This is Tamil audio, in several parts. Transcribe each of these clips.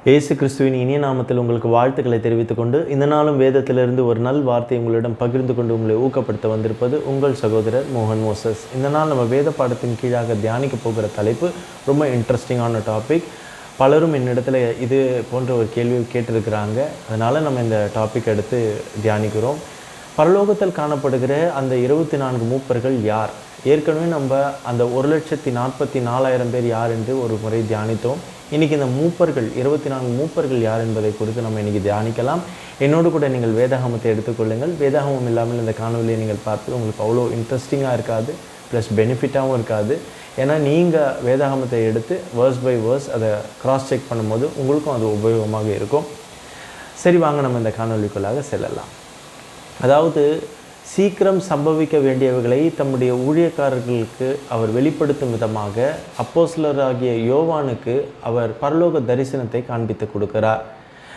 இயேசு கிறிஸ்துவின் இனிய நாமத்தில் உங்களுக்கு வாழ்த்துக்களை தெரிவித்துக் கொண்டு இந்த நாளும் வேதத்திலிருந்து ஒரு நல் வார்த்தை உங்களிடம் பகிர்ந்து கொண்டு உங்களை ஊக்கப்படுத்த வந்திருப்பது உங்கள் சகோதரர் மோகன் மோசஸ். இந்த நாள் நம்ம வேத பாடத்தின் கீழாக தியானிக்க போகிற தலைப்பு ரொம்ப இன்ட்ரெஸ்டிங்கான டாபிக். பலரும் என்னிடத்துல இது போன்ற ஒரு கேள்வி கேட்டிருக்கிறாங்க. அதனால் நம்ம இந்த டாபிக் எடுத்து தியானிக்கிறோம். பரலோகத்தில் காணப்படுகிற அந்த 24 மூப்பர்கள் யார்? ஏற்கனவே நம்ம அந்த 1,44,000 பேர் யார் என்று ஒரு முறை தியானித்தோம். இன்றைக்கி இந்த மூப்பர்கள் 24 மூப்பர்கள் யார் என்பதை குறித்து நம்ம இன்றைக்கி தியானிக்கலாம். என்னோடு கூட நீங்கள் வேதாகமத்தை எடுத்துக்கொள்ளுங்கள். வேதாகமம் இல்லாமல் இந்த காணொலியை நீங்கள் பார்த்து உங்களுக்கு அவ்வளோ இன்ட்ரெஸ்டிங்காக இருக்காது, ப்ளஸ் பெனிஃபிட்டாகவும் இருக்காது. ஏன்னா நீங்கள் வேதாகமத்தை எடுத்து வேர்ஸ் பை வேர்ஸ் அதை கிராஸ் செக் பண்ணும்போது உங்களுக்கும் அது உபயோகமாக இருக்கும். சரி, வாங்க நம்ம இந்த காணொலிக்குள்ளாக செல்லலாம். அதாவது சீக்கிரம் சம்பவிக்க வேண்டியவைகளை தம்முடைய ஊழியக்காரர்களுக்கு அவர் வெளிப்படுத்தும் விதமாக அப்போஸ்தலராகிய யோவானுக்கு அவர் பரலோக தரிசனத்தை காண்பித்து கொடுக்கிறார்.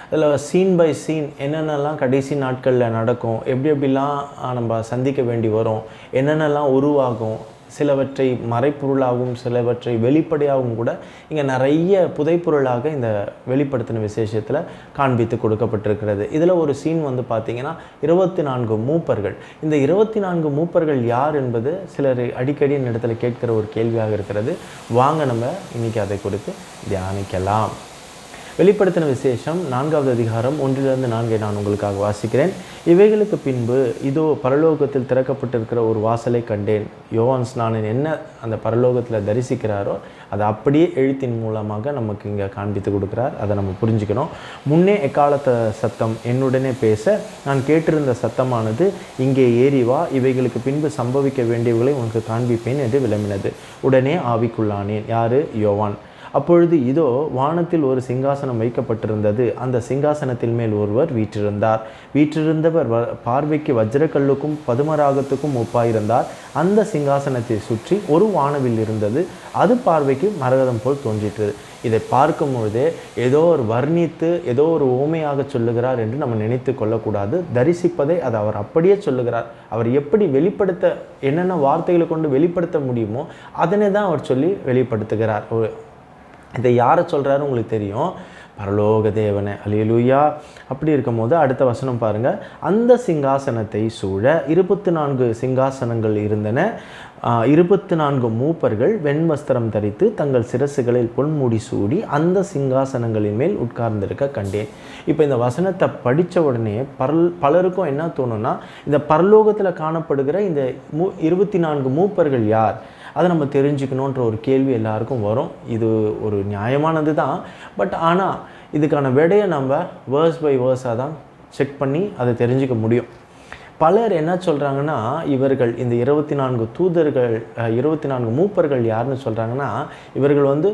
அதில் சீன் பை சீன் என்னென்னலாம் கடைசி நாட்களில் நடக்கும், எப்படிலாம் நம்ம சந்திக்க வேண்டி வரும், என்னென்னலாம் உருவாகும், சிலவற்றை மறைப்பொருளாகவும் சிலவற்றை வெளிப்படையாகவும் கூட இங்கே நிறைய புதைப்பொருளாக இந்த வெளிப்படுத்தின விசேஷத்தில் காண்பித்து கொடுக்கப்பட்டிருக்கிறது. இதில் ஒரு சீன் பார்த்திங்கன்னா 24 மூப்பர்கள். இந்த 24 மூப்பர்கள் யார் என்பது சிலர் அடிக்கடி இந்த இடத்துல கேட்கிற ஒரு கேள்வியாக இருக்கிறது. வாங்க நம்ம இன்றைக்கி அதை குறித்து தியானிக்கலாம். வெளிப்படுத்தின விசேஷம் 4வது அதிகாரம் 1-4 நான் உங்களுக்காக வாசிக்கிறேன். இவைகளுக்கு பின்பு இதோ பரலோகத்தில் திறக்கப்பட்டிருக்கிற ஒரு வாசலை கண்டேன். யோவான் ஸ்நானன் என்ன அந்த பரலோகத்தில் தரிசிக்கிறாரோ அதை அப்படியே எழுத்தின் மூலமாக நமக்கு இங்கே காண்பித்து கொடுக்குறார். அதை நம்ம புரிஞ்சுக்கணும். முன்னே எக்காலத்த சத்தம் என்னுடனே பேச நான் கேட்டிருந்த சத்தமானது, இங்கே ஏறி வா, இவைகளுக்கு பின்பு சம்பவிக்க வேண்டியவர்களை உனக்கு காண்பிப்பேன் என்று விளம்பினது. உடனே ஆவிக்குள்ளானேன். யார்? யோவான். அப்பொழுது இதோ வானத்தில் ஒரு சிங்காசனம் வைக்கப்பட்டிருந்தது. அந்த சிங்காசனத்தில் மேல் ஒருவர் வீற்றிருந்தார். வீற்றிருந்தவர் பார்வைக்கு வஜ்ரக்கல்லுக்கும் பதுமராகத்துக்கும் ஒப்பாயிருந்தார். அந்த சிங்காசனத்தை சுற்றி ஒரு வானவில் இருந்தது. அது பார்வைக்கு மரகதம் போல் தோன்றிற்று. இதை பார்க்கும் பொழுதே ஏதோ ஒரு வர்ணித்து ஏதோ ஒரு ஓமையாக சொல்லுகிறார் என்று நம்ம நினைத்து கொள்ளக்கூடாது. தரிசிப்பதை அதை அவர் அப்படியே சொல்லுகிறார். அவர் எப்படி வெளிப்படுத்த என்னென்ன வார்த்தைகளை கொண்டு வெளிப்படுத்த முடியுமோ அதனை தான் அவர் சொல்லி வெளிப்படுத்துகிறார். இதை யாரை சொல்கிறாரு உங்களுக்கு தெரியும்? பரலோக தேவனை. அல்லேலூயா. அப்படி இருக்கும் போது அடுத்த வசனம் பாருங்கள். அந்த சிங்காசனத்தை சூழ 24 சிங்காசனங்கள் இருந்தன. 24 மூப்பர்கள் வெண்வஸ்திரம் தரித்து தங்கள் சிரசுகளில் பொன்முடி சூடி அந்த சிங்காசனங்களின் மேல் உட்கார்ந்திருக்க கண்டேன். இப்போ இந்த வசனத்தை படித்த உடனே பலருக்கும் என்ன தோணுன்னா, இந்த பரலோகத்தில் காணப்படுகிற இந்த 24 மூப்பர்கள் யார், அதை நம்ம தெரிஞ்சுக்கணுன்ற ஒரு கேள்வி எல்லாருக்கும் வரும். இது ஒரு நியாயமானது தான். பட் ஆனால் இதுக்கான விடையை நம்ம வேர்ஸ் பை வேர்ஸாக தான் செக் பண்ணி அதை தெரிஞ்சுக்க முடியும். பலர் என்ன சொல்கிறாங்கன்னா, இவர்கள் இந்த 24 தூதர்கள் 24 மூப்பர்கள் யாருன்னு சொல்கிறாங்கன்னா, இவர்கள்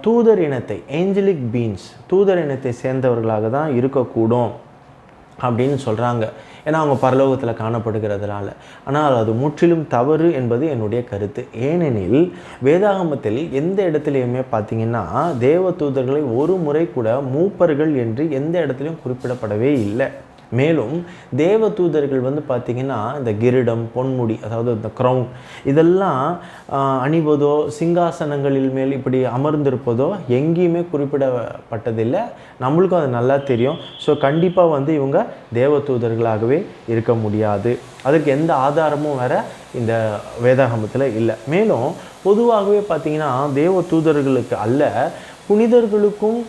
தூதர் இனத்தை, ஏஞ்சலிக் பீயிங்ஸ், தூதர் இனத்தை சேர்ந்தவர்களாக தான் இருக்கக்கூடும் அப்படின்னு சொல்கிறாங்க. ஏன்னா அவங்க பரலோகத்தில் காணப்படுகிறதுனால. ஆனால் அது முற்றிலும் தவறு என்பது என்னுடைய கருத்து. ஏனெனில் வேதாகமத்தில் எந்த இடத்துலையுமே பார்த்திங்கன்னா தேவ தூதர்களை ஒரு முறை கூட மூப்பர்கள் என்று எந்த இடத்துலையும் குறிப்பிடப்படவே இல்லை. மேலும் தேவ தூதர்கள் பார்த்திங்கன்னா இந்த கிரீடம், பொன்முடி, அதாவது இந்த க்ரௌன் இதெல்லாம் அணிவதோ சிங்காசனங்களில் மேல் இப்படி அமர்ந்திருப்பதோ எங்கேயுமே குறிப்பிடப்பட்டதில்லை. நம்மளுக்கும் அது நல்லா தெரியும். ஸோ கண்டிப்பாக இவங்க தேவ தூதர்களாகவே இருக்க முடியாது. அதற்கு எந்த ஆதாரமும் வேற இந்த வேதாகமத்தில் இல்லை. மேலும் பொதுவாகவே பார்த்திங்கன்னா தேவ தூதர்களுக்கு அல்ல, புனிதர்களுக்கும்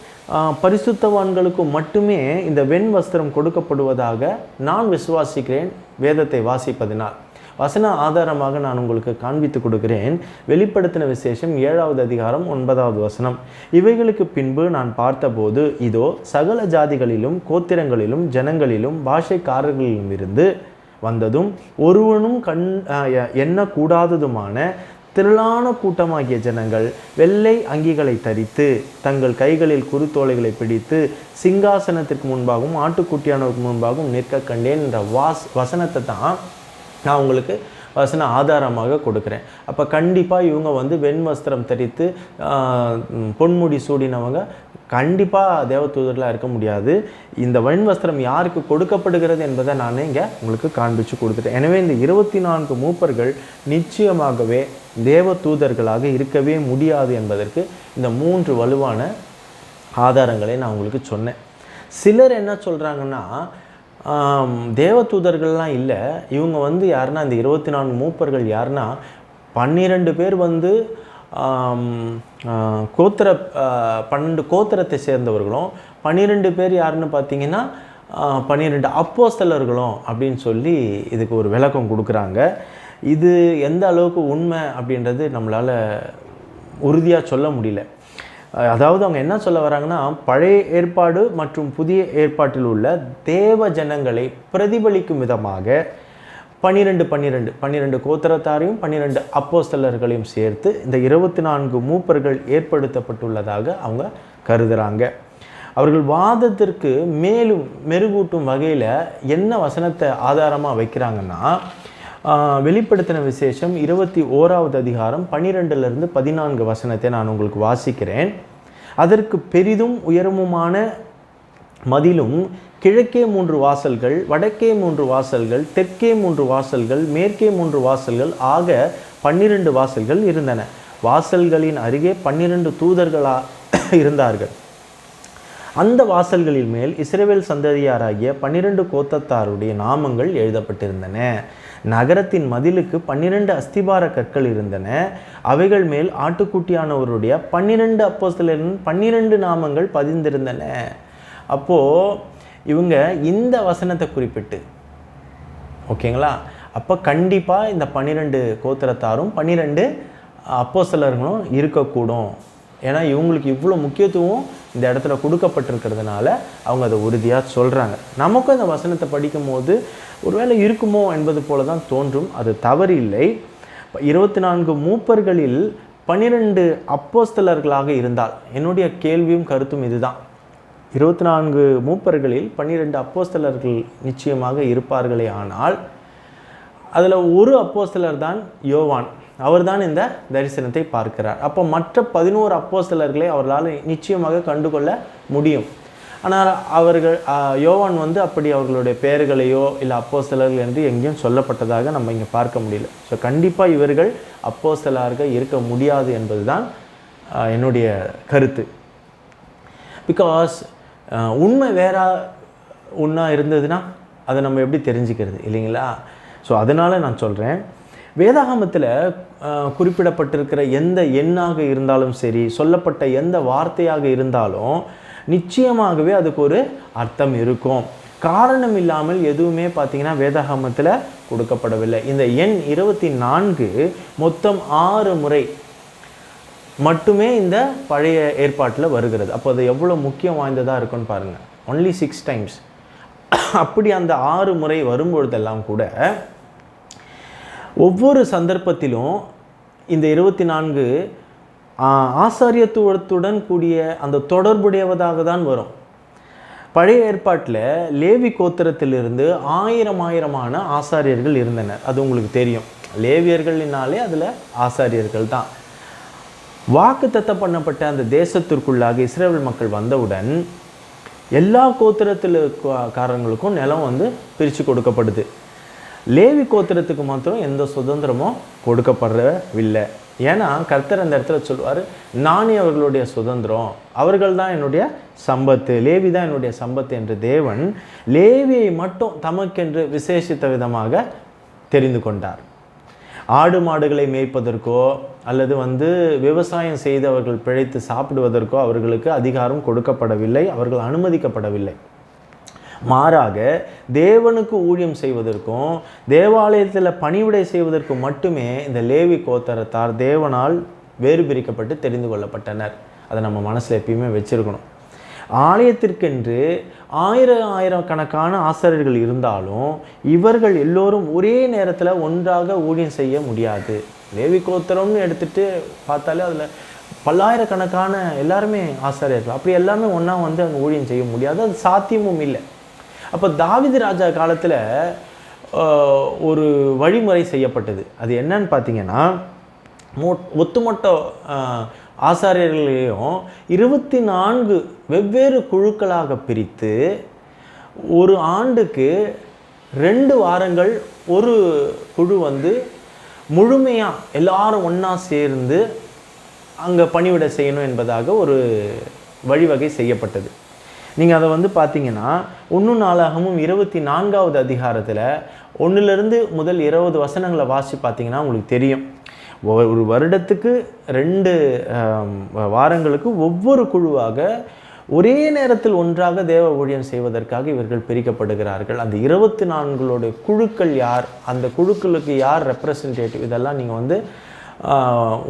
பரிசுத்தவான்களுக்கும் மட்டுமே இந்த வெண் வஸ்திரம் கொடுக்கப்படுவதாக நான் விசுவாசிக்கிறேன் வேதத்தை வாசிப்பதினால். வசன ஆதாரமாக நான் உங்களுக்கு காண்பித்து கொடுக்கிறேன். வெளிப்படுத்தின விசேஷம் 7வது அதிகாரம் 9வது வசனம். இவைகளுக்கு பின்பு நான் பார்த்தபோது இதோ சகல ஜாதிகளிலும் கோத்திரங்களிலும் ஜனங்களிலும் பாஷைக்காரர்களிலும் இருந்து வந்ததும் ஒருவனும் எண்ணக்கூடாததுமான திரளான கூட்டமாகிய ஜனங்கள் வெள்ளை அங்கிகளை தரித்து தங்கள் கைகளில் குருத்தோலைகளை பிடித்து சிங்காசனத்திற்கு முன்பாகவும் ஆட்டுக்குட்டியானவருக்கு முன்பாகவும் நிற்க கண்டேன் என்ற வசனத்தை தான் நான் உங்களுக்கு வசன ஆதாரமாக கொடுக்குறேன். அப்போ கண்டிப்பாக இவங்க வெண் வஸ்திரம் தரித்து பொன்முடி சூடினவங்க கண்டிப்பாக தேவதூதர்களாக இருக்க முடியாது. இந்த வெண் வஸ்திரம் யாருக்கு கொடுக்கப்படுகிறது என்பதை நான் இங்கே உங்களுக்கு காண்பித்து கொடுத்துட்டேன். எனவே இந்த 24 மூப்பர்கள் நிச்சயமாகவே தேவதூதர்களாக இருக்கவே முடியாது என்பதற்கு இந்த 3 வலுவான ஆதாரங்களை நான் உங்களுக்கு சொன்னேன். சிலர் என்ன சொல்கிறாங்கன்னா, தேவதூதர்கள்லாம் இல்லை, இவங்க வந்து யாருன்னா இந்த 24 மூப்பர்கள் யாருன்னா 12 பேர் வந்து கோத்திர 12 கோத்திரத்தை சேர்ந்தவர்களும் 12 பேர் யாருன்னு பார்த்தீங்கன்னா 12 அப்போஸ்தலர்களும் அப்படின்னு சொல்லி இதுக்கு ஒரு விளக்கம் கொடுக்குறாங்க. இது எந்த அளவுக்கு உண்மை அப்படின்றது நம்மளால் உறுதியாக சொல்ல முடியல. அதாவது அவங்க என்ன சொல்ல வராங்கன்னா, பழைய ஏற்பாடு மற்றும் புதிய ஏற்பாட்டில் உள்ள தேவ ஜனங்களை பிரதிபலிக்கும் விதமாக 12 கோத்திரத்தாரையும் 12 அப்போஸ்தலர்களையும் சேர்த்து இந்த 24 மூப்பர்கள் ஏற்படுத்தப்பட்டுள்ளதாக அவங்க கருதுகிறாங்க. அவர்கள் வாதத்திற்கு மேலும் மெருகூட்டும் வகையில் என்ன வசனத்தை ஆதாரமாக வைக்கிறாங்கன்னா, வெளிப்படுத்தின விசேஷம் 21வது அதிகாரம் 12லிருந்து 14 வசனத்தை நான் உங்களுக்கு வாசிக்கிறேன். அதற்கு பெரிதும் உயரமுமான மதிலும் கிழக்கே 3 வாசல்கள், வடக்கே 3 வாசல்கள், தெற்கே 3 வாசல்கள், மேற்கே 3 வாசல்கள் ஆக 12 வாசல்கள் இருந்தன. வாசல்களின் அருகே 12 தூதர்களாக இருந்தார்கள். அந்த வாசல்களின் மேல் இஸ்ரவேல் சந்ததியாராகிய 12 கோத்திரத்தாருடைய நாமங்கள் எழுதப்பட்டிருந்தன. நகரத்தின் மதிலுக்கு 12 அஸ்திபார கற்கள் இருந்தன. அவைகள் மேல் ஆட்டுக்குட்டியானவருடைய 12 அப்போஸ்தலரின் 12 நாமங்கள் பதிந்திருந்தன. அப்போது இவங்க இந்த வசனத்தை குறிப்பிட்டு, ஓகேங்களா, அப்போ கண்டிப்பாக இந்த 12 கோத்திரத்தாரும் 12 அப்போஸ்தலர்களும் இருக்கக்கூடும். ஏன்னா இவங்களுக்கு இவ்வளோ முக்கியத்துவம் இந்த இடத்துல கொடுக்கப்பட்டிருக்கிறதுனால அவங்க அதை உறுதியாக சொல்கிறாங்க. நமக்கும் இந்த வசனத்தை படிக்கும் போது ஒருவேளை இருக்குமோ என்பது போல தான் தோன்றும். அது தவறு இல்லை. 24 மூப்பர்களில் 12 அப்போஸ்தலர்களாக இருந்தால், என்னுடைய கேள்வியும் கருத்தும் இதுதான், 24 மூப்பர்களில் 12 அப்போஸ்தலர்கள் நிச்சயமாக இருப்பார்களே. ஆனால் அதில் ஒரு அப்போஸ்தலர் தான் யோவான். அவர் தான் இந்த தரிசனத்தை பார்க்கிறார். அப்போ மற்ற 11 அப்போஸ்தலர்களை அவர்களால் நிச்சயமாக கண்டுகொள்ள முடியும். ஆனால் அவர்கள் யோவான் வந்து அப்படி அவர்களுடைய பெயர்களையோ இல்லை அப்போஸ்தலர்கள் என்று எங்கேயும் சொல்லப்பட்டதாக நம்ம இங்கே பார்க்க முடியல. ஸோ கண்டிப்பாக இவர்கள் அப்போஸ்தலர்கள் இருக்க முடியாது என்பது தான் என்னுடைய கருத்து. பிகாஸ் உண்மை வேற ஒன்றா இருந்ததுன்னா அதை நம்ம எப்படி தெரிஞ்சுக்கிறது இல்லைங்களா? ஸோ அதனால் நான் சொல்கிறேன், வேதாகமத்தில் குறிப்பிடப்பட்டிருக்கிற எந்த எண்ணாக இருந்தாலும் சரி, சொல்லப்பட்ட எந்த வார்த்தையாக இருந்தாலும் நிச்சயமாகவே அதுக்கு ஒரு அர்த்தம் இருக்கும். காரணம் இல்லாமல் எதுவுமே பார்த்திங்கன்னா வேதாகமத்தில் கொடுக்கப்படவில்லை. இந்த எண் 24 மொத்தம் 6 முறை மட்டுமே இந்த பழைய ஏற்பாட்டில் வருகிறது. அப்போ அது எவ்வளோ முக்கியம் வாய்ந்ததாக இருக்குன்னு பாருங்கள். Only 6 times. அப்படி அந்த 6 முறை வரும்பொழுதெல்லாம் கூட ஒவ்வொரு சந்தர்ப்பத்திலும் இந்த 24 ஆசாரியத்துவத்துடன் கூடிய அந்த தொடர்புடையவதாக தான் வரும். பழைய ஏற்பாட்டில் லேவி கோத்திரத்திலிருந்து 1000 ஆசாரியர்கள் இருந்தனர். அது உங்களுக்கு தெரியும். லேவியர்களினாலே அதில் ஆசாரியர்கள் தான். வாக்குத்தத்தம் பண்ணப்பட்ட அந்த தேசத்திற்குள்ளாக இஸ்ரவேல் மக்கள் வந்தவுடன் எல்லா கோத்திரத்திலுக்காரங்களுக்கும் நிலம் வந்து பிரித்து கொடுக்கப்படுது. லேவி கோத்திரத்துக்கு மாத்திரம் எந்த சுதந்திரமும் கொடுக்கப்படவில்லை. ஏன்னா கர்த்தர் அந்த இடத்துல சொல்லுவார், நானே அவர்களுடைய சுதந்திரம், அவர்கள் தான் என்னுடைய சம்பத்து, லேவி தான் என்னுடைய சம்பத்து என்று தேவன் லேவியை மட்டும் தமக்கென்று விசேஷித்த விதமாக தெரிந்து கொண்டார். ஆடு மாடுகளை மேய்ப்பதற்கோ அல்லது விவசாயம் செய்து அவர்கள் பிழைத்து சாப்பிடுவதற்கோ அவர்களுக்கு அதிகாரம் கொடுக்கப்படவில்லை, அவர்கள் அனுமதிக்கப்படவில்லை. மாறாக தேவனுக்கு ஊழியம் செய்வதற்கும் தேவாலயத்தில் பணிவிடை செய்வதற்கும் மட்டுமே இந்த லேவி கோத்திரத்தார் தேவனால் வேறு பிரிக்கப்பட்டு தெரிந்து கொள்ளப்பட்டனர். அதை நம்ம மனசில் எப்பயுமே வச்சுருக்கணும். ஆலயத்திற்கென்று ஆயிரக்கணக்கான ஆசாரியர்கள் இருந்தாலும் இவர்கள் எல்லோரும் ஒரே நேரத்தில் ஒன்றாக ஊழியம் செய்ய முடியாது. லேவி கோத்திரம்னு எடுத்துகிட்டு பார்த்தாலே அதில் பல்லாயிரக்கணக்கான எல்லாருமே ஆசாரியர்கள், அப்படி எல்லாமே ஒன்றா அங்கே ஊழியம் செய்ய முடியாது, அது சாத்தியமும் இல்லை. அப்போ தாவீது ராஜா காலத்தில் ஒரு வழிமுறை செய்யப்பட்டது. அது என்னன்னு பார்த்தீங்கன்னா, ஒட்டுமொத்த ஆசாரியர்களையும் 24 வெவ்வேறு குழுக்களாக பிரித்து ஒரு ஆண்டுக்கு 2 வாரங்கள் ஒரு குழு முழுமையாக எல்லாரும் ஒன்றா சேர்ந்து அங்கே பணிவிடை செய்யணும் என்பதாக ஒரு வழிவகை செய்யப்பட்டது. நீங்கள் அதை வந்து பார்த்தீங்கன்னா 1 நாளாகமும் 24வது அதிகாரத்தில் 1லிருந்து முதல் 20 வசனங்களை வாசித்து பார்த்தீங்கன்னா உங்களுக்கு தெரியும். ஒரு வருடத்துக்கு 2 வாரங்களுக்கு ஒவ்வொரு குழுவாக ஒரே நேரத்தில் ஒன்றாக தேவ ஊழியம் செய்வதற்காக இவர்கள் பிரிக்கப்படுகிறார்கள். அந்த 24 குழுக்கள் யார், அந்த குழுக்களுக்கு யார் ரெப்ரசன்டேட்டிவ், இதெல்லாம் நீங்கள் வந்து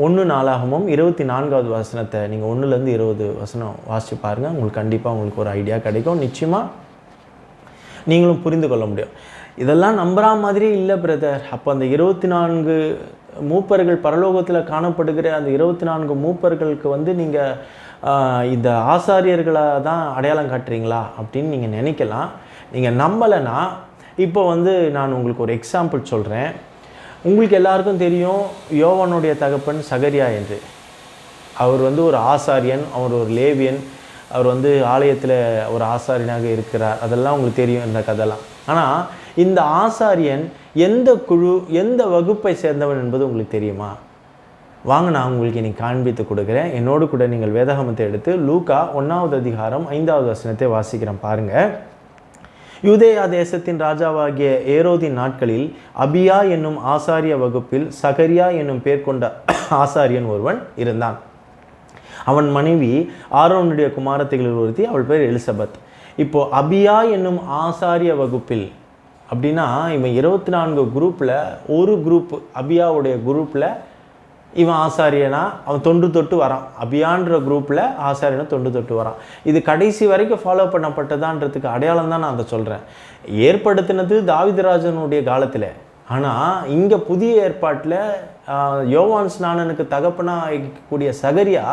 1 நாளாகமும் 24வது வசனத்தை நீங்கள் 1லேருந்து 20 வசனம் வாசித்து பாருங்கள். உங்களுக்கு கண்டிப்பாக உங்களுக்கு ஒரு ஐடியா கிடைக்கும். நிச்சயமாக நீங்களும் புரிந்து கொள்ள முடியும். இதெல்லாம் நம்புகிற மாதிரியே இல்லை பிரதர். அப்போ அந்த 24 மூப்பர்கள் பரலோகத்தில் காணப்படுகிற அந்த 24 மூப்பர்களுக்கு வந்து நீங்கள் இந்த ஆசாரியர்களை தான் அடையாளம் காட்டுறீங்களா அப்படின்னு நீங்கள் நினைக்கலாம். நீங்கள் நம்பலைன்னா இப்போ வந்து நான் உங்களுக்கு ஒரு எக்ஸாம்பிள் சொல்கிறேன். உங்களுக்கு எல்லாருக்கும் தெரியும் யோவானுடைய தகப்பன் சகரியா என்று. அவர் வந்து ஒரு ஆசாரியன், அவர் ஒரு லேவியன், அவர் வந்து ஆலயத்தில் ஒரு ஆசாரியனாக இருக்கிறார். அதெல்லாம் உங்களுக்கு தெரியும் இந்த கதைலாம். ஆனால் இந்த ஆசாரியன் எந்த குழு, எந்த வகுப்பை சேர்ந்தவன் என்பது உங்களுக்கு தெரியுமா? வாங்க நான் உங்களுக்கு இன்னைக்கு காண்பித்து கொடுக்குறேன். என்னோடு கூட நீங்கள் வேதாகமத்தை எடுத்து லூக்கா 1வது அதிகாரம் 5வது வசனத்தை வாசிக்கிறேன் பாருங்கள். யூதேயா தேசத்தின் ராஜாவாகிய ஏரோதின் நாட்களில் அபியா என்னும் ஆசாரிய வகுப்பில் சகரியா என்னும் பேர் கொண்ட ஆசாரியன் ஒருவன் இருந்தான். அவன் மனைவி ஆரோனுடைய குமாரத்திகளில் ஒருத்தி, அவள் பேர் எலிசபெத். இப்போ அபியா என்னும் ஆசாரிய வகுப்பில் அப்படின்னா இவன் 24 குரூப்பில் ஒரு குரூப், அபியாவுடைய குரூப்பில் இவன் ஆசாரியனா அவன் தொன்று தொட்டு வரான். அபியான்ற குரூப்பில் ஆசாரியனை தொன்று தொட்டு வரான். இது கடைசி வரைக்கும் ஃபாலோ பண்ணப்பட்டதான்றதுக்கு அடையாளம் தான் நான் அதை சொல்கிறேன். ஏற்படுத்தினது தாவீதுராஜனுடைய காலத்தில். ஆனால் இங்கே புதிய ஏற்பாட்டில் யோவான் ஸ்நானனுக்கு தகப்பனாக இருக்கக்கூடிய சகரியா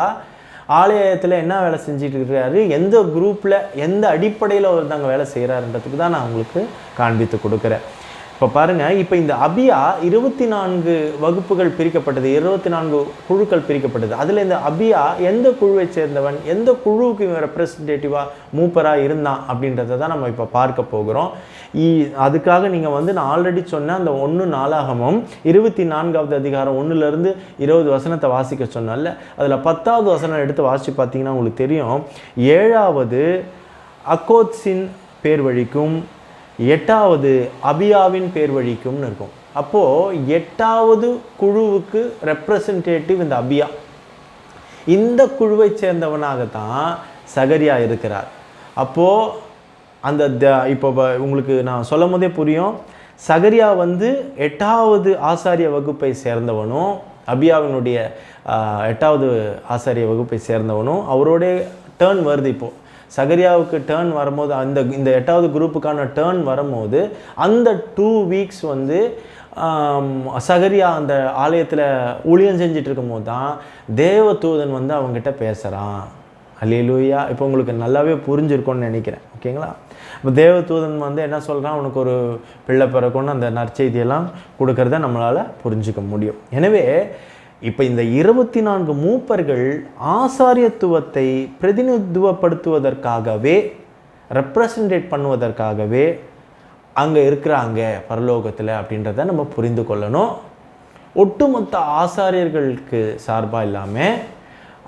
ஆலயத்தில் என்ன வேலை செஞ்சுட்டு இருக்கிறாரு, எந்த குரூப்பில் எந்த அடிப்படையில் அவர் தாங்க வேலை செய்கிறாருன்றதுக்கு தான் நான் உங்களுக்கு காண்பித்து கொடுக்குறேன். இப்போ பாருங்கள், இப்போ இந்த அபியா 24 வகுப்புகள் பிரிக்கப்பட்டது, 24 குழுக்கள் பிரிக்கப்பட்டது. அதில் இந்த அபியா எந்த குழுவை சேர்ந்தவன், எந்த குழுவுக்கு இவன் ரெப்ரசன்டேட்டிவாக மூப்பராக இருந்தான் அப்படின்றத தான் நம்ம இப்போ பார்க்க போகிறோம். அதுக்காக நீங்கள் வந்து நான் ஆல்ரெடி சொன்னேன் அந்த 1 நாளாகமும் 24வது அதிகாரம் 1லேருந்து 20 வசனத்தை வாசிக்க சொன்னால அதில் 10வது வசனம் எடுத்து வாசித்து பார்த்தீங்கன்னா உங்களுக்கு தெரியும். 7வது அக்கோத்ஸின் பேர் வழிக்கும் 8வது அபியாவின் பேர் வழிக்கும்னு இருக்கும். அப்போது 8வது குழுவுக்கு ரெப்ரசன்டேட்டிவ் இந்த அபியா. இந்த குழுவை சேர்ந்தவனாகத்தான் சகரியா இருக்கிறார். அப்போது அந்த இப்போ உங்களுக்கு நான் சொல்லும் போதே புரியும். சகரியா வந்து 8வது ஆசாரிய வகுப்பை சேர்ந்தவனும், அபியாவினுடைய 8வது ஆசாரிய வகுப்பை சேர்ந்தவனும் அவரோடைய டேர்ன் வருது. இப்போது சகரியாவுக்கு டேர்ன் வரும்போது இந்த 8வது குரூப்புக்கான டேர்ன் வரும்போது அந்த 2 வீக்ஸ் வந்து சகரியா அந்த ஆலயத்தில் ஊழியம் செஞ்சிட்டு இருக்கும் போது தான் தேவதூதன் வந்து அவங்ககிட்ட பேசுகிறான். அல்லேலூயா. இப்போ உங்களுக்கு நல்லாவே புரிஞ்சிருக்கும்னு நினைக்கிறேன். ஓகேங்களா? இப்போ தேவதூதன் வந்து என்ன சொல்கிறான், அவனுக்கு ஒரு பிள்ளை பிறக்கும்னு அந்த நற்செய்தியெல்லாம் கொடுக்கறத நம்மளால் புரிஞ்சிக்க முடியும். எனவே இப்போ இந்த 24 மூப்பர்கள் ஆசாரியத்துவத்தை பிரதிநிதித்துவப்படுத்துவதற்காகவே, ரெப்ரசன்டேட் பண்ணுவதற்காகவே அங்கே இருக்கிறாங்க பரலோகத்தில் அப்படின்றத நம்ம புரிந்து கொள்ளணும். ஒட்டுமொத்த ஆசாரியர்களுக்கு சார்பாக இல்லாமல்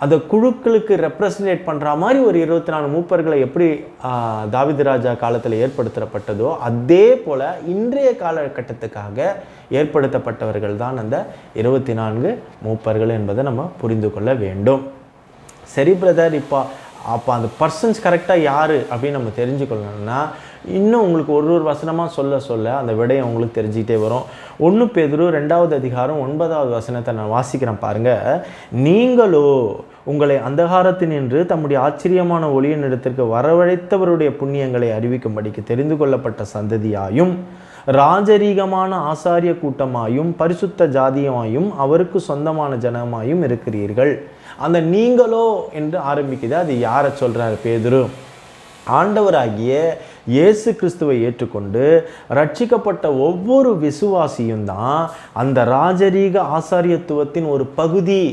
அந்த குழுக்களுக்கு ரெப்ரசன்டேட் பண்ணுற மாதிரி ஒரு 24 மூப்பர்களை எப்படி தாவீது ராஜா காலத்தில் ஏற்படுத்தப்பட்டதோ அதே போல் இன்றைய காலகட்டத்துக்காக ஏற்படுத்தப்பட்டவர்கள் தான் அந்த 24 மூப்பர்கள் என்பதை நம்ம புரிந்து கொள்ள வேண்டும். சரி பிரதர், அப்போ அந்த பர்சன்ஸ் கரெக்டாக யார் அப்படின்னு நம்ம தெரிஞ்சுக்கொள்ளணும்னா இன்னும் உங்களுக்கு ஒரு வசனமாக சொல்ல அந்த விடையை உங்களுக்கு தெரிஞ்சுக்கிட்டே வரும். 1 பேதுரு 2வது அதிகாரம் 9வது வசனத்தை நான் வாசிக்கிறேன் பாருங்கள். நீங்களோ உங்களை அந்தகாரத்தினின்று தம்முடைய ஆச்சரியமான ஒளியின் இடத்திற்கு வரவழைத்தவருடைய புண்ணியங்களை அறிவிக்கும்படிக்கு தெரிந்து கொள்ளப்பட்ட சந்ததியாயும் ராஜரீகமான ஆசாரிய கூட்டமாயும் பரிசுத்த ஜாதியமாயும் அவருக்கு சொந்தமான ஜனமாயும் இருக்கிறீர்கள். அந்த நீங்களோ என்று ஆரம்பிக்குது. அது யாரை சொல்கிறார் பேதுரு? ஆண்டவராகிய இயேசு கிறிஸ்துவை ஏற்றுக்கொண்டு ரட்சிக்கப்பட்ட ஒவ்வொரு விசுவாசியும் தான் அந்த ராஜரீக ஆசாரியத்துவத்தின் ஒரு பகுதி.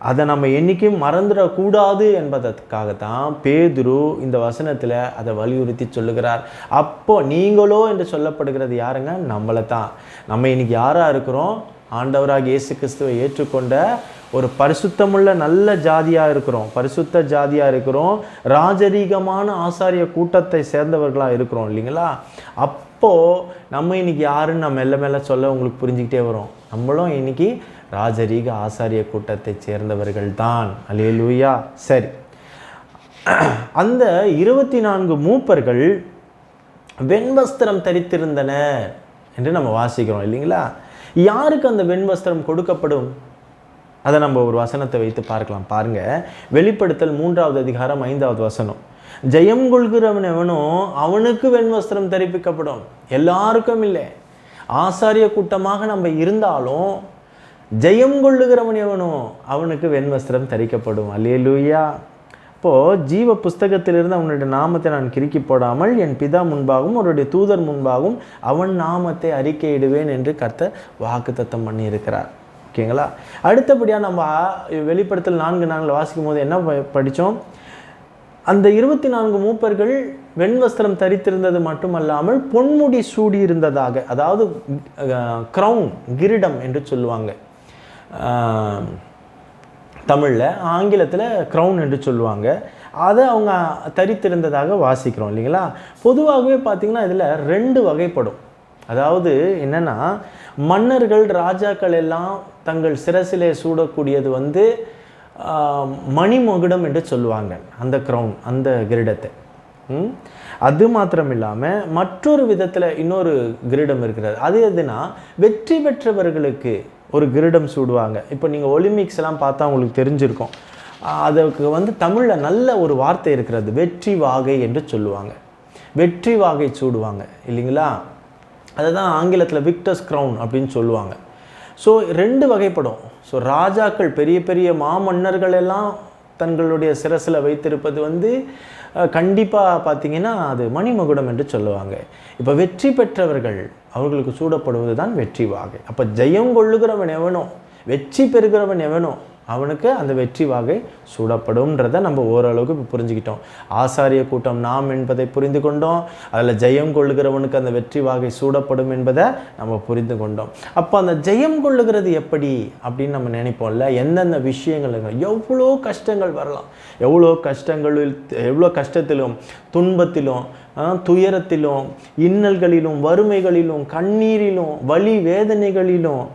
அதை நம்ம என்றைக்கும் மறந்துடக்கூடாது என்பதற்காகத்தான் பேதுரு இந்த வசனத்தில் அதை வலியுறுத்தி சொல்லுகிறார். அப்போ நீங்களோ என்று சொல்லப்படுகிறது யாருங்க? நம்மளை தான். நம்ம இன்னைக்கு யாராக இருக்கிறோம்? ஆண்டவராக இயேசு கிறிஸ்துவை ஏற்றுக்கொண்ட ஒரு பரிசுத்தமுள்ள நல்ல ஜாதியாக இருக்கிறோம், பரிசுத்த ஜாதியாக இருக்கிறோம், ராஜரீகமான ஆசாரிய கூட்டத்தை சேர்ந்தவர்களாக இருக்கிறோம் இல்லைங்களா? அப்போது நம்ம இன்னைக்கு யாருன்னு நம்ம மெல்ல மெல்ல சொல்ல உங்களுக்கு புரிஞ்சுக்கிட்டே வரும். நம்மளும் இன்னைக்கு ராஜரீக ஆசாரிய கூட்டத்தை சேர்ந்தவர்கள் தான். அல்லேலூயா. சரி, அந்த 24 மூப்பர்கள் வெண்வஸ்திரம் தரித்திருந்தனர் என்று நம்ம வாசிக்கிறோம் இல்லைங்களா? யாருக்கு அந்த வெண்வஸ்திரம் கொடுக்கப்படும்? அதை நம்ம ஒரு வசனத்தை வைத்து பார்க்கலாம். பாருங்க, வெளிப்படுத்தல் 3வது அதிகாரம் 5வது வசனம். ஜெயம் கொள்கிறவன் எவனோ அவனுக்கு வெண்வஸ்திரம் தரிப்பிக்கப்படும். எல்லாருக்கும் இல்லை. ஆசாரிய கூட்டமாக நம்ம இருந்தாலும் ஜெயம் கொள்ளுகிறவன் எவனோ அவனுக்கு வெண்வஸ்திரம் தரிக்கப்படும். அல்லேலூயா. இப்போது ஜீவ புஸ்தகத்திலிருந்து அவனுடைய நாமத்தை நான் கிறுக்கி போடாமல் என் பிதா முன்பாகவும் அவருடைய தூதர் முன்பாகவும் அவன் நாமத்தை அறிக்கையிடுவேன் என்று கர்த்தர் வாக்குத்தத்தம் பண்ணி இருக்கிறார். ஓகேங்களா? அடுத்தபடியாக நம்ம வெளிப்படுத்தல் 4:4 வாசிக்கும் போது என்ன படித்தோம்? அந்த 24 மூப்பர்கள் வெண்வஸ்திரம் தரித்திருந்தது மட்டுமல்லாமல் பொன்முடி சூடியிருந்ததாக, அதாவது க்ரௌன், கிரீடம் என்று சொல்லுவாங்க தமிழில், ஆங்கிலத்தில் க்ரௌன் என்று சொல்லுவாங்க. அதை அவங்க தரித்திருந்ததாக வாசிக்கிறோம் இல்லைங்களா? பொதுவாகவே பார்த்திங்கன்னா இதில் 2 வகைப்படும். அதாவது என்னென்னா, மன்னர்கள் ராஜாக்கள் எல்லாம் தங்கள் சிரசிலே சூடக்கூடியது வந்து மணிமகுடம் என்று சொல்லுவாங்க, அந்த க்ரௌன், அந்த கிரீடத்தை. அது மாத்திரம் இல்லாமல் மற்றொரு விதத்தில் இன்னொரு கிரீடம் இருக்கிறது. அது எதுனா, வெற்றி பெற்றவர்களுக்கு ஒரு கிரீடம் சூடுவாங்க. இப்போ நீங்கள் ஒலிம்பிக்ஸ் எல்லாம் பார்த்தா உங்களுக்கு தெரிஞ்சிருக்கும். அதுக்கு வந்து தமிழில் நல்ல ஒரு வார்த்தை இருக்கிறது, வெற்றி வாகை என்று சொல்லுவாங்க. வெற்றி வாகை சூடுவாங்க இல்லைங்களா? அதை தான் ஆங்கிலத்தில் விக்டர்ஸ் க்ரௌன் அப்படின்னு சொல்லுவாங்க. ஸோ 2 வகைப்படும். ஸோ ராஜாக்கள், பெரிய பெரிய மாமன்னர்கள் எல்லாம் தங்களுடைய சிரசில் வைத்திருப்பது வந்து கண்டிப்பாக பார்த்திங்கன்னா அது மணிமகுடம் என்று சொல்லுவாங்க. இப்போ வெற்றி பெற்றவர்கள் அவர்களுக்கு சூடப்படுவது தான் வெற்றி வாகை. அப்போ ஜெயம் கொள்ளுகிறவன் எவனோ, வெற்றி பெறுகிறவன் எவனோ அவனுக்கு அந்த வெற்றி வாகை சூடப்படும்ன்றதை நம்ம ஓரளவுக்கு இப்போ புரிஞ்சுக்கிட்டோம். ஆசாரிய கூட்டம் நாம் என்பதை புரிந்து கொண்டோம். அதில் ஜெயம் கொள்ளுகிறவனுக்கு அந்த வெற்றி வாகை சூடப்படும் என்பதை நம்ம புரிந்து கொண்டோம். அப்போ அந்த ஜெயம் கொள்ளுகிறது எப்படி அப்படின்னு நம்ம நினைப்போம்ல, எந்தெந்த விஷயங்கள், எவ்வளோ கஷ்டங்கள் வரலாம், எவ்வளோ கஷ்டத்திலும் துன்பத்திலும் துயரத்திலும் இன்னல்களிலும் வறுமைகளிலும் கண்ணீரிலும் வலி வேதனைகளிலும்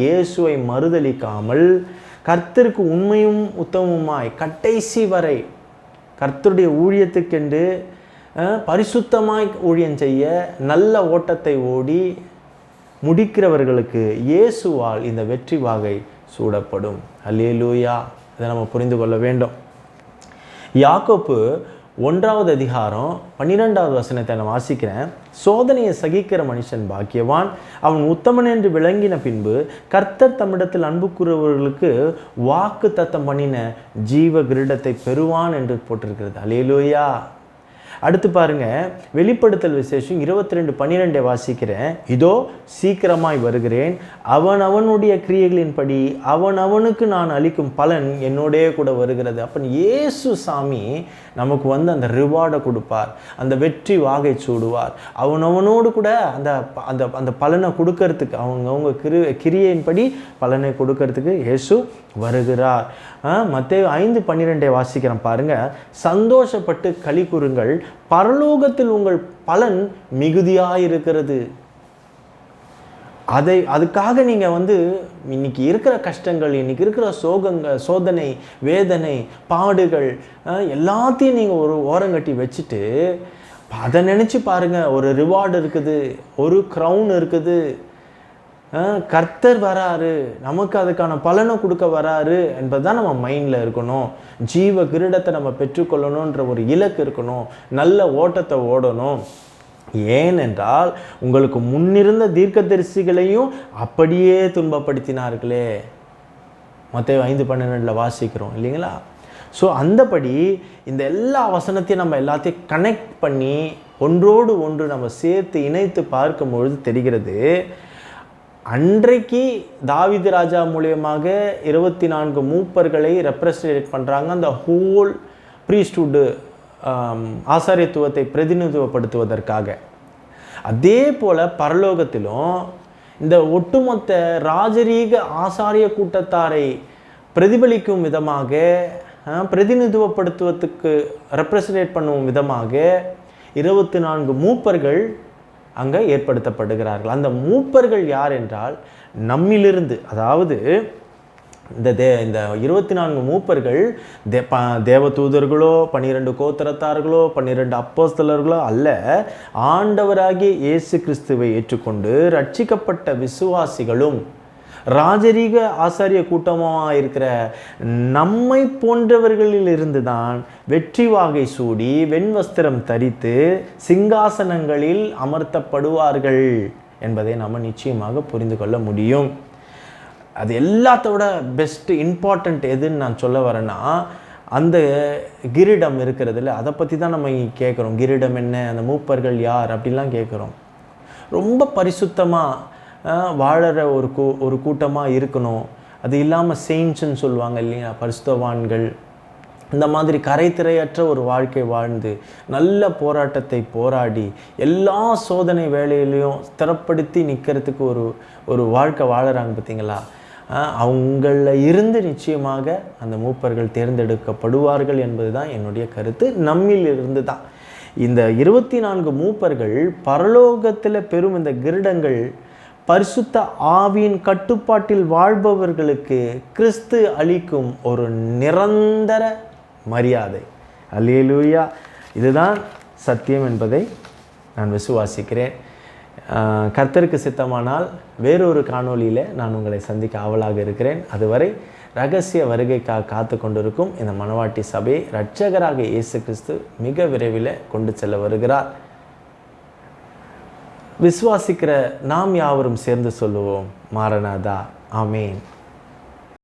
இயேசுவை மறுதலிக்காமல் கர்த்தருக்கு உண்மையும் உத்தமமாய் கடைசி வரை கர்த்தருடைய ஊழியத்துக்கென்று பரிசுத்தமாய் ஊழியம் செய்ய நல்ல ஓட்டத்தை ஓடி முடிக்கிறவர்களுக்கு இயேசுவால் இந்த வெற்றி வாகை சூடப்படும். அல்லேலூயா. இதை நம்ம புரிந்து கொள்ள வேண்டும். யாக்கோப்பு 1வது அதிகாரம் 12வது வசனத்தை நான் வாசிக்கிறேன். சோதனையை சகிக்கிற மனுஷன் பாக்கியவான், அவன் உத்தமன் என்று விளங்கின பின்பு கர்த்தர் தம்மிடத்தில் அன்பு கூறுபவர்களுக்கு வாக்கு தத்தம் பண்ணின ஜீவ கிரீடத்தை பெறுவான் என்று போட்டிருக்கிறது. அல்லேலூயா. அடுத்து பாருங்க, வெளிப்படுத்தல் விசேஷம் 22:12 வாசிக்கிறேன். இதோ சீக்கிரமாய் வருகிறேன், அவனுடைய கிரியைகளின்படி அவனுக்கு நான் அளிக்கும் பலன் என்னோடே கூட வருகிறது. அப்போ இயேசு சாமி நமக்கு வந்து அந்த ரிவார்டை கொடுப்பார், அந்த வெற்றி வாகை சூடுவார். அவனோடு கூட அந்த அந்த அந்த பலனை கொடுக்கறதுக்கு, அவங்க கிரியையின்படி பலனை கொடுக்கறதுக்கு இயேசு வருகிறார். மத்தேயு 5:12 வாசிக்கிறேன் பாருங்க. சந்தோஷப்பட்டு களி கூறுங்கள், பரலோகத்தில் உங்கள் பலன் மிகுதியாயிருக்கிறது. அதுக்காக நீங்கள் வந்து இன்னைக்கு இருக்கிற கஷ்டங்கள், இன்னைக்கு இருக்கிற சோதனை, வேதனை, பாடுகள் எல்லாத்தையும் நீங்கள் ஒரு ஓரங்கட்டி வச்சுட்டு அதை நினச்சி பாருங்கள், ஒரு ரிவார்டு இருக்குது, ஒரு க்ரௌன் இருக்குது, கர்த்தர் வராரு, நமக்கு அதுக்கான பலனை கொடுக்க வராரு என்பதுதான் நம்ம மைண்டில் இருக்கணும். ஜீவ கிரீடத்தை நம்ம பெற்றுக்கொள்ளணுன்ற ஒரு இலக்கு இருக்கணும். நல்ல ஓட்டத்தை ஓடணும். ஏனென்றால் உங்களுக்கு முன்னிருந்த தீர்க்கதரிசிகளையும் அப்படியே துன்பப்படுத்தினார்களே. மத்தேயு 5:12 வாசிக்கிறோம் இல்லைங்களா? ஸோ அந்தபடி இந்த எல்லா வசனத்தையும் நம்ம எல்லாத்தையும் கனெக்ட் பண்ணி ஒன்றோடு ஒன்று நம்ம சேர்த்து இணைத்து பார்க்கும் பொழுது தெரிகிறது, அன்றைக்கு தாவீது ராஜா மூலியமாக 24 மூப்பர்களை ரெப்ரசன்டேட் பண்ணுறாங்க. அந்த ஹோல் ப்ரீஸ்ட்ஹுட் ஆசாரியத்துவத்தை பிரதிநிதித்துவப்படுத்துவதற்காக. அதே போல் பரலோகத்திலும் இந்த ஒட்டுமொத்த ராஜரீக ஆசாரிய கூட்டத்தாரை பிரதிபலிக்கும் விதமாக, பிரதிநிதித்துவப்படுத்துவதற்கு ரெப்ரசன்டேட் பண்ணும் விதமாக 24 மூப்பர்கள் அங்கே ஏற்படுத்தப்படுகிறார்கள். அந்த மூப்பர்கள் யார் என்றால் நம்மிலிருந்து, அதாவது இந்த 24 மூப்பர்கள் தேவதூதர்களோ 12 கோத்திரத்தார்களோ 12 அப்போஸ்தலர்களோ அல்ல, ஆண்டவராகிய இயேசு கிறிஸ்துவை ஏற்றுக்கொண்டு ரட்சிக்கப்பட்ட விசுவாசிகளும் ராஜரீக ஆசாரிய கூட்டமாக இருக்கிற நம்மை போன்றவர்களில் இருந்து தான் வெற்றி வாகை சூடி வெண்வஸ்திரம் தரித்து சிங்காசனங்களில் அமர்த்தப்படுவார்கள் என்பதை நம்ம நிச்சயமாக புரிந்து கொள்ள முடியும். அது எல்லாத்தோட பெஸ்ட் இம்பார்ட்டண்ட் எதுன்னு நான் சொல்ல வரேன்னா, அந்த கிரீடம் இருக்கிறதுல அதை பற்றி தான் நம்ம கேட்குறோம். கிரீடம் என்ன, அந்த மூப்பர்கள் யார் அப்படின்லாம் கேட்குறோம். ரொம்ப பரிசுத்தமாக வாழற ஒரு கூட்டமாக இருக்கணும். அது இல்லாமல் செயின்ட்ஸ்ன்னு சொல்லுவாங்க இல்லையா, பரிசுத்தவான்கள். இந்த மாதிரி கரைத்திரையற்ற ஒரு வாழ்க்கை வாழ்ந்து நல்ல போராட்டத்தை போராடி எல்லா சோதனை வேலையிலையும் ஸ்திரப்படுத்தி நிற்கிறதுக்கு ஒரு வாழ்க்கை வாழறாங்க பார்த்தீங்களா. அவங்கள இருந்து நிச்சயமாக அந்த மூப்பர்கள் தேர்ந்தெடுக்கப்படுவார்கள் என்பது தான் என்னுடைய கருத்து. நம்மில் இருந்து தான் இந்த 24 மூப்பர்கள் பரலோகத்தில் பெறும் இந்த கிரீடங்கள் பரிசுத்த ஆவியின் கட்டுப்பாட்டில் வாழ்பவர்களுக்கு கிறிஸ்து அளிக்கும் ஒரு நிரந்தர மரியாதை. அல்லேலூயா. இதுதான் சத்தியம் என்பதை நான் விசுவாசிக்கிறேன். கர்த்தருக்கு சித்தமானால் வேறொரு காணொளியில் நான் உங்களை சந்திக்க ஆவலாக இருக்கிறேன். அதுவரை ரகசிய வருகைக்காக காத்து கொண்டிருக்கும் இந்த மணவாட்டி சபையை இரட்சகராக இயேசு கிறிஸ்து மிக விரைவில் கொண்டு செல்ல வருகிறார். விசுவாசிக்கிற நாம் யாவரும் சேர்ந்து சொல்லுவோம், மாரநாதா. ஆமேன்.